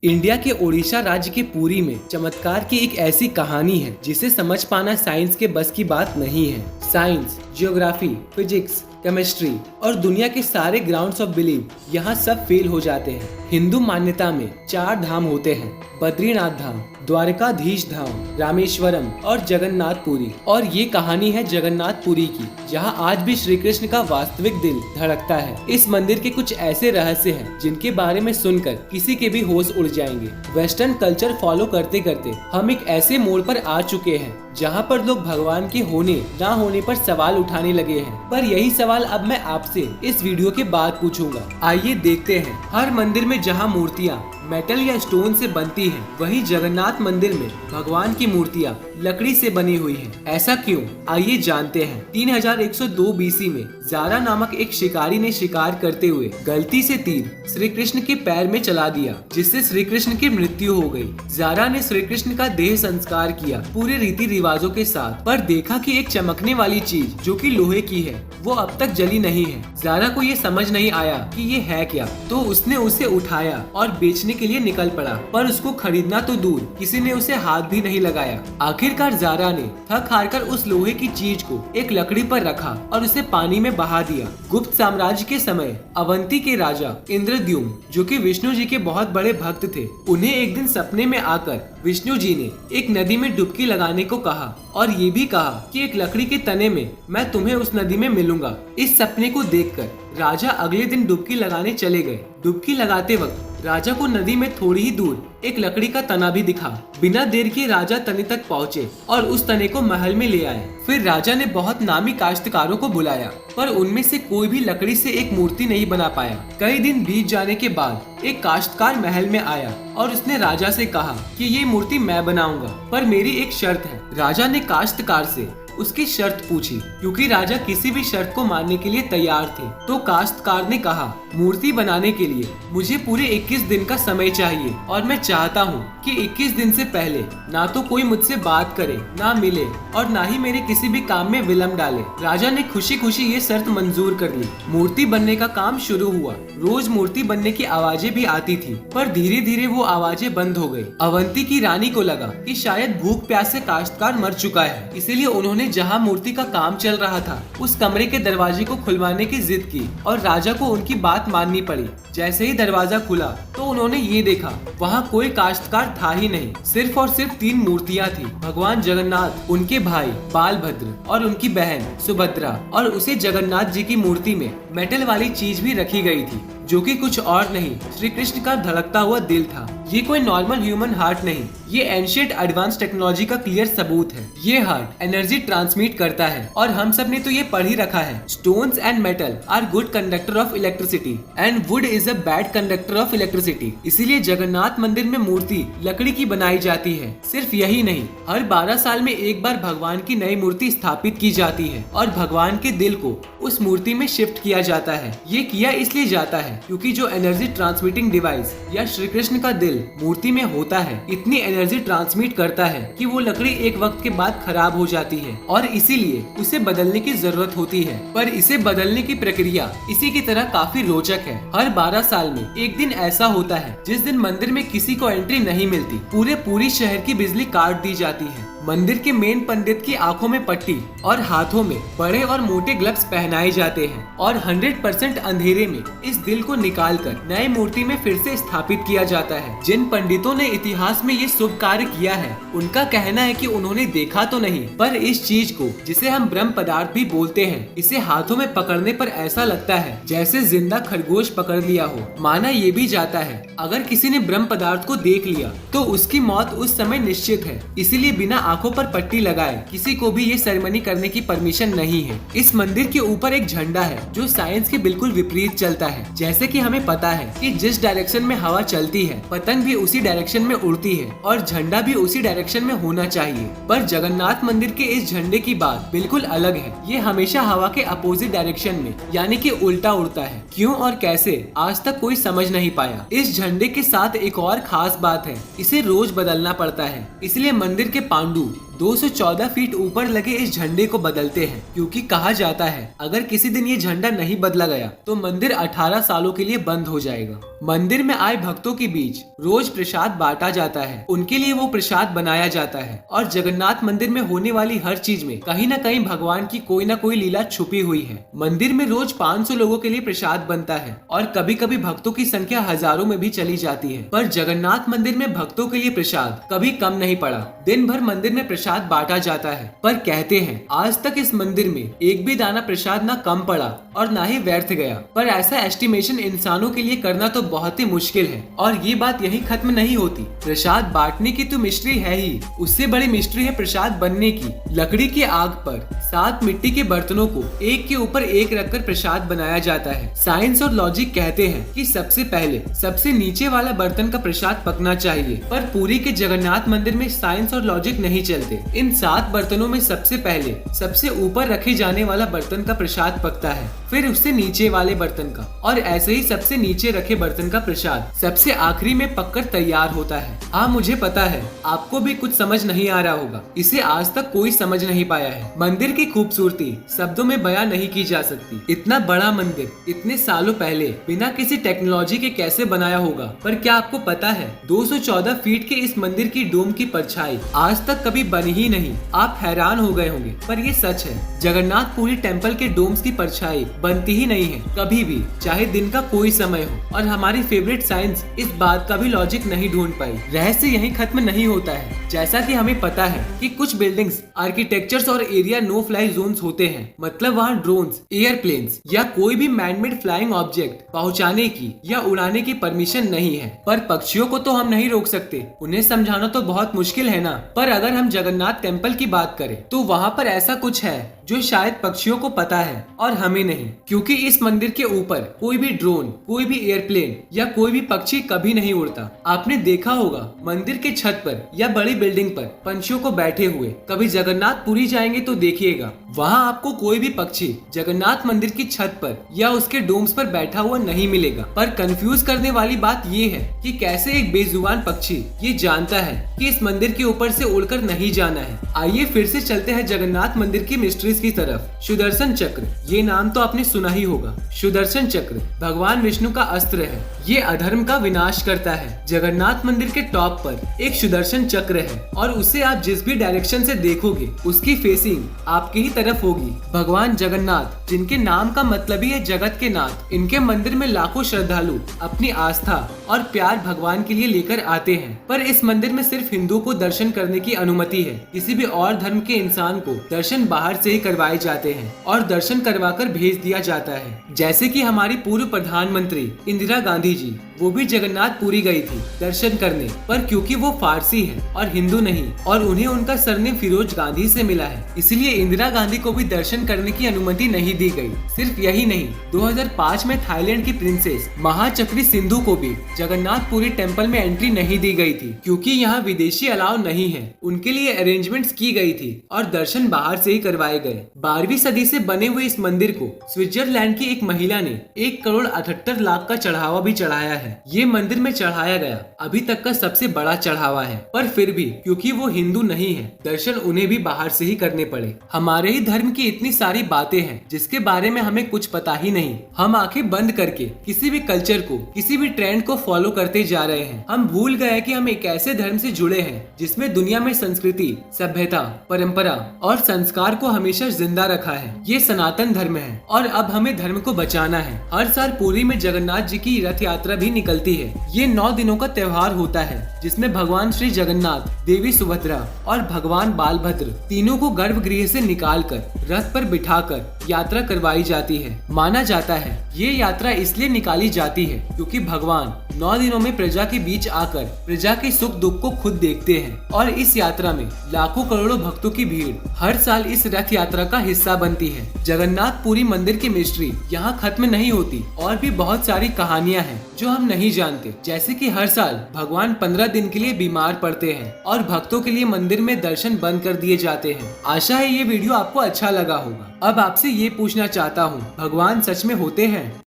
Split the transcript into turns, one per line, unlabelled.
India के ओडिशा राज्य के पुरी में चमत्कार की एक ऐसी कहानी है जिसे समझ पाना साइंस के बस की बात नहीं है। साइंस, जियोग्राफी, फिजिक्स, केमिस्ट्री और दुनिया के सारे ग्राउंड्स ऑफ बिलीव यहाँ सब फेल हो जाते हैं। हिंदू मान्यता में 4 धाम होते हैं, बद्रीनाथ धाम, द्वारकाधीश धाम, रामेश्वरम और जगन्नाथपुरी। और ये कहानी है जगन्नाथपुरी की, जहाँ आज भी श्री कृष्ण का वास्तविक दिल धड़कता है। इस मंदिर के कुछ ऐसे रहस्य हैं जिनके बारे में सुनकर किसी के भी होश उड़ जाएंगे। वेस्टर्न कल्चर फॉलो करते करते हम एक ऐसे मोड़ पर आ चुके हैं जहाँ पर लोग भगवान के होने ना होने पर सवाल उठाने लगे हैं। पर यही सवाल अब मैं आपसे इस वीडियो के बाद पूछूंगा। आइए देखते हैं। हर मंदिर में जहाँ मूर्तियाँ मेटल या स्टोन से बनती हैं, वहीं जगन्नाथ मंदिर में भगवान की मूर्तियाँ लकड़ी से बनी हुई हैं। ऐसा क्यों? आइए जानते हैं। 3102 बीसी में जारा नामक एक शिकारी ने शिकार करते हुए गलती से तीर श्री कृष्ण के पैर में चला दिया, जिससे श्री कृष्ण की मृत्यु हो गई। जारा ने श्री कृष्ण का देह संस्कार किया पूरे रीति रिवाजों के साथ, पर देखा कि एक चमकने वाली चीज जो कि लोहे की है वो अब तक जली नहीं है। जारा को ये समझ नहीं आया कि ये है क्या, तो उसने उसे उठाया और बेचने के लिए निकल पड़ा। पर उसको खरीदना तो दूर, किसी ने उसे हाथ भी नहीं लगाया। आखिरकार जारा ने थक हार कर उस लोहे की चीज को एक लकड़ी पर रखा और उसे पानी में बहा दिया। गुप्त साम्राज्य के समय अवंती के राजा इंद्रद्युम्न, जो कि विष्णु जी के बहुत बड़े भक्त थे, उन्हें एक दिन सपने में आकर विष्णु जी ने एक नदी में डुबकी लगाने को कहा और ये भी कहा कि एक लकड़ी के तने में मैं तुम्हें उस नदी में मिलूंगा। इस सपने को देखकर राजा अगले दिन डुबकी लगाने चले गए। डुबकी लगाते वक्त राजा को नदी में थोड़ी ही दूर एक लकड़ी का तना भी दिखा। बिना देर के राजा तने तक पहुँचे और उस तने को महल में ले आए। फिर राजा ने बहुत नामी काश्तकारों को बुलाया, पर उनमें से कोई भी लकड़ी से एक मूर्ति नहीं बना पाया। कई दिन बीत जाने के बाद एक काश्तकार महल में आया और उसने राजा से कहा कि ये मूर्ति मैं बनाऊंगा, पर मेरी एक शर्त है। राजा ने काश्तकार से उसकी शर्त पूछी, क्योंकि राजा किसी भी शर्त को मानने के लिए तैयार थे। तो काश्तकार ने कहा, मूर्ति बनाने के लिए मुझे पूरे 21 दिन का समय चाहिए और मैं चाहता हूँ कि 21 दिन से पहले ना तो कोई मुझसे बात करे, ना मिले और ना ही मेरे किसी भी काम में विलम्ब डाले। राजा ने खुशी खुशी ये शर्त मंजूर कर ली। मूर्ति बनने का काम शुरू हुआ। रोज मूर्ति बनने की आवाजें भी आती थी, पर धीरे धीरे वो आवाजें बंद हो गई। अवंती की रानी को लगा कि शायद भूख प्यास से काश्तकार मर चुका है, इसीलिए उन्होंने जहाँ मूर्ति का काम चल रहा था उस कमरे के दरवाजे को खुलवाने की जिद की और राजा को उनकी बात माननी पड़ी। जैसे ही दरवाजा खुला तो उन्होंने ये देखा, वहाँ कोई काश्तकार था ही नहीं। सिर्फ और सिर्फ 3 मूर्तियाँ थी, भगवान जगन्नाथ, उनके भाई बालभद्र और उनकी बहन सुभद्रा। और उसे जगन्नाथ जी की मूर्ति में मेटल वाली चीज भी रखी गई थी, जो कि कुछ और नहीं, श्री कृष्ण का धड़कता हुआ दिल था। ये कोई नॉर्मल ह्यूमन हार्ट नहीं, ये एंशिएंट एडवांस टेक्नोलॉजी का क्लियर सबूत है। ये हार्ट एनर्जी ट्रांसमिट करता है और हम सब ने तो ये पढ़ ही रखा है, stones and metal are good conductor of electricity and wood is a bad conductor of electricity. इसीलिए जगन्नाथ मंदिर में मूर्ति लकड़ी की बनाई जाती है। सिर्फ यही नहीं, हर 12 साल में एक बार भगवान की नई मूर्ति स्थापित की जाती है और भगवान के दिल को उस मूर्ति में शिफ्ट किया जाता है। ये किया इसलिए जाता है क्योंकि जो एनर्जी ट्रांसमिटिंग डिवाइस या श्री कृष्ण का दिल मूर्ति में होता है, इतनी एनर्जी ट्रांसमिट करता है कि वो लकड़ी एक वक्त के बाद खराब हो जाती है और इसीलिए उसे बदलने की जरूरत होती है। पर इसे बदलने की प्रक्रिया इसी की तरह काफी रोचक है। हर 12 साल में एक दिन ऐसा होता है जिस दिन मंदिर में किसी को एंट्री नहीं मिलती। पूरी शहर की बिजली काट दी जाती है। मंदिर के मेन पंडित की आंखों में पट्टी और हाथों में बड़े और मोटे ग्लव्स पहनाए जाते हैं और 100% अंधेरे में इस दिल को निकालकर नई मूर्ति में फिर से स्थापित किया जाता है। जिन पंडितों ने इतिहास में ये शुभ कार्य किया है, उनका कहना है कि उन्होंने देखा तो नहीं, पर इस चीज को, जिसे हम ब्रह्म पदार्थ भी बोलते हैं, इसे हाथों में पकड़ने पर ऐसा लगता है जैसे जिंदा खरगोश पकड़ लिया हो। माना ये भी जाता है अगर किसी ने ब्रह्म पदार्थ को देख लिया तो उसकी मौत उस समय निश्चित है। इसीलिए बिना आंखों पर पट्टी लगाए किसी को भी ये सेरेमनी करने की परमिशन नहीं है। इस मंदिर के ऊपर एक झंडा है जो साइंस के बिल्कुल विपरीत चलता है। जैसे कि हमें पता है कि जिस डायरेक्शन में हवा चलती है, पतंग भी उसी डायरेक्शन में उड़ती है और झंडा भी उसी डायरेक्शन में होना चाहिए। पर जगन्नाथ मंदिर के इस झंडे की बात बिल्कुल अलग है। ये हमेशा हवा के अपोजिट डायरेक्शन में, यानी कि उल्टा उड़ता है। क्यों और कैसे आज तक कोई समझ नहीं पाया। इस झंडे के साथ एक और खास बात है, इसे रोज बदलना पड़ता है। इसलिए मंदिर के पांडु 214 फीट ऊपर लगे इस झंडे को बदलते हैं, क्योंकि कहा जाता है अगर किसी दिन ये झंडा नहीं बदला गया तो मंदिर 18 सालों के लिए बंद हो जाएगा। मंदिर में आए भक्तों के बीच रोज प्रसाद बांटा जाता है, उनके लिए वो प्रसाद बनाया जाता है और जगन्नाथ मंदिर में होने वाली हर चीज में कहीं न कहीं भगवान की कोई न कोई लीला छुपी हुई है। मंदिर में रोज 500 लोगों के लिए प्रसाद बनता है और कभी कभी भक्तों की संख्या हजारों में भी चली जाती है, पर जगन्नाथ मंदिर में भक्तों के लिए प्रसाद कभी कम नहीं पड़ा। दिन भर मंदिर में प्रसाद बांटा जाता है, पर कहते हैं आज तक इस मंदिर में एक भी दाना प्रसाद न कम पड़ा और न ही व्यर्थ गया। पर ऐसा एस्टिमेशन इंसानों के लिए करना तो बहुत ही मुश्किल है और ये बात यही खत्म नहीं होती। प्रसाद बांटने की तो मिस्ट्री है ही, उससे बड़ी मिस्ट्री है प्रसाद बनने की। लकड़ी की आग पर 7 मिट्टी के बर्तनों को एक के ऊपर एक रखकर प्रसाद बनाया जाता है। साइंस और लॉजिक कहते हैं कि सबसे पहले सबसे नीचे वाला बर्तन का प्रसाद पकना चाहिए, पर पुरी के जगन्नाथ मंदिर में साइंस और लॉजिक नहीं चलते। इन 7 बर्तनों में सबसे पहले सबसे ऊपर रखे जाने वाला बर्तन का प्रसाद पकता है, फिर उससे नीचे वाले बर्तन का, और ऐसे ही सबसे नीचे रखे बर्तन का प्रसाद सबसे आखिरी में पककर तैयार होता है। हाँ, मुझे पता है आपको भी कुछ समझ नहीं आ रहा होगा, इसे आज तक कोई समझ नहीं पाया है। मंदिर की खूबसूरती शब्दों में बयां नहीं की जा सकती। इतना बड़ा मंदिर इतने सालों पहले बिना किसी टेक्नोलॉजी के कैसे बनाया होगा। पर क्या आपको पता है 214 फीट के इस मंदिर की डोम की परछाई आज तक कभी बनी ही नहीं। आप हैरान हो गए होंगे, पर ये सच है। जगन्नाथपुरी टेम्पल के डोम्स की परछाई बनती ही नहीं है कभी भी, चाहे दिन का कोई समय हो। और हमारी फेवरेट साइंस इस बात का भी लॉजिक नहीं ढूंढ पाई। रहस्य यहीं खत्म नहीं होता है। जैसा कि हमें पता है कि कुछ बिल्डिंग्स, आर्किटेक्चर्स और एरिया नो फ्लाई जोन्स होते हैं, मतलब वहाँ ड्रोन्स, एयरप्लेन्स या कोई भी मैनमेड फ्लाइंग ऑब्जेक्ट पहुँचाने की या उड़ाने की परमिशन नहीं है। पर पक्षियों को तो हम नहीं रोक सकते, उन्हें समझाना तो बहुत मुश्किल है ना। पर अगर हम जगन्नाथ टेम्पल की बात करें तो वहाँ पर ऐसा कुछ है जो शायद पक्षियों को पता है और हमें नहीं, क्योंकि इस मंदिर के ऊपर कोई भी ड्रोन, कोई भी एयरप्लेन या कोई भी पक्षी कभी नहीं उड़ता। आपने देखा होगा मंदिर के छत पर या बड़ी बिल्डिंग पर पंछियों को बैठे हुए। कभी जगन्नाथपुरी जाएंगे तो देखिएगा, वहाँ आपको कोई भी पक्षी जगन्नाथ मंदिर की छत पर या उसके डोम्स पर बैठा हुआ नहीं मिलेगा। पर कंफ्यूज करने वाली बात ये है कि कैसे एक बेजुबान पक्षी ये जानता है कि इस मंदिर के ऊपर से उड़कर नहीं जाना है। आइए फिर से चलते हैं जगन्नाथ मंदिर की मिस्ट्रीज की तरफ। सुदर्शन चक्र, ये नाम तो आपने सुना ही होगा। सुदर्शन चक्र भगवान विष्णु का अस्त्र है, ये अधर्म का विनाश करता है। जगन्नाथ मंदिर के टॉप पर एक सुदर्शन चक्र है और उसे आप जिस भी डायरेक्शन से देखोगे उसकी फेसिंग आपकी ही तरफ होगी। भगवान जगन्नाथ, जिनके नाम का मतलब ही है जगत के नाथ, इनके मंदिर में लाखों श्रद्धालु अपनी आस्था और प्यार भगवान के लिए लेकर आते हैं। पर इस मंदिर में सिर्फ हिंदुओं को दर्शन करने की अनुमति है, किसी भी और धर्म के इंसान को दर्शन बाहर से ही करवाए जाते हैं और दर्शन करवाकर भेज दिया जाता है। जैसे कि हमारी पूर्व प्रधानमंत्री इंदिरा गांधी जी, वो भी जगन्नाथपुरी गई थी दर्शन करने, पर क्योंकि वो फारसी है और हिंदू नहीं और उन्हें उनका सरनेम फिरोज गांधी से मिला है, इसलिए इंदिरा गांधी को भी दर्शन करने की अनुमति नहीं दी गई। सिर्फ यही नहीं, 2005 में थाईलैंड की प्रिंसेस महाचक्री सिंधु को भी जगन्नाथपुरी टेम्पल में एंट्री नहीं दी गई थी, क्योंकि यहाँ विदेशी अलाउ नहीं है। उनके लिए अरेंजमेंट्स की गई थी और दर्शन बाहर से ही करवाए गए। 12वीं सदी से बने हुए इस मंदिर को स्विट्जरलैंड की एक महिला ने 1,78,00,000 का चढ़ावा भी चढ़ाया है। ये मंदिर में चढ़ाया गया अभी तक का सबसे बड़ा चढ़ावा है। पर फिर भी क्योंकि वो हिंदू नहीं है, दर्शन उन्हें भी बाहर से ही करने पड़े। हमारे ही धर्म की इतनी सारी बातें हैं जिसके बारे में हमें कुछ पता ही नहीं। हम आंखें बंद करके किसी भी कल्चर को, किसी भी ट्रेंड को फॉलो करते जा रहे हैं। हम भूल गए कि हम एक ऐसे धर्म से जुड़े हैं जिसमें दुनिया में संस्कृति, सभ्यता, परंपरा और संस्कार को हमेशा जिंदा रखा है। ये सनातन धर्म है और अब हमें धर्म को बचाना है। हर साल पुरी में जगन्नाथ जी की रथ यात्रा भी निकलती है। ये 9 दिनों का त्योहार होता है जिसमें भगवान श्री जगन्नाथ, देवी सुभद्रा और भगवान बालभद्र तीनों को गर्भगृह से निकालकर रथ पर बिठाकर यात्रा करवाई जाती है। माना जाता है ये यात्रा इसलिए निकाली जाती है क्योंकि भगवान 9 दिनों में प्रजा के बीच आकर प्रजा के सुख दुख को खुद देखते हैं और इस यात्रा में लाखों करोड़ों भक्तों की भीड़ हर साल इस रथ यात्रा का हिस्सा बनती है। जगन्नाथपुरी मंदिर की मिस्ट्री यहाँ खत्म नहीं होती और भी बहुत सारी कहानियाँ हैं जो हम नहीं जानते। जैसे कि हर साल भगवान 15 दिन के लिए बीमार पड़ते हैं और भक्तों के लिए मंदिर में दर्शन बंद कर दिए जाते हैं। आशा है ये वीडियो आपको अच्छा लगा होगा। अब आपसे ये पूछना चाहता हूँ, भगवान सच में होते हैं?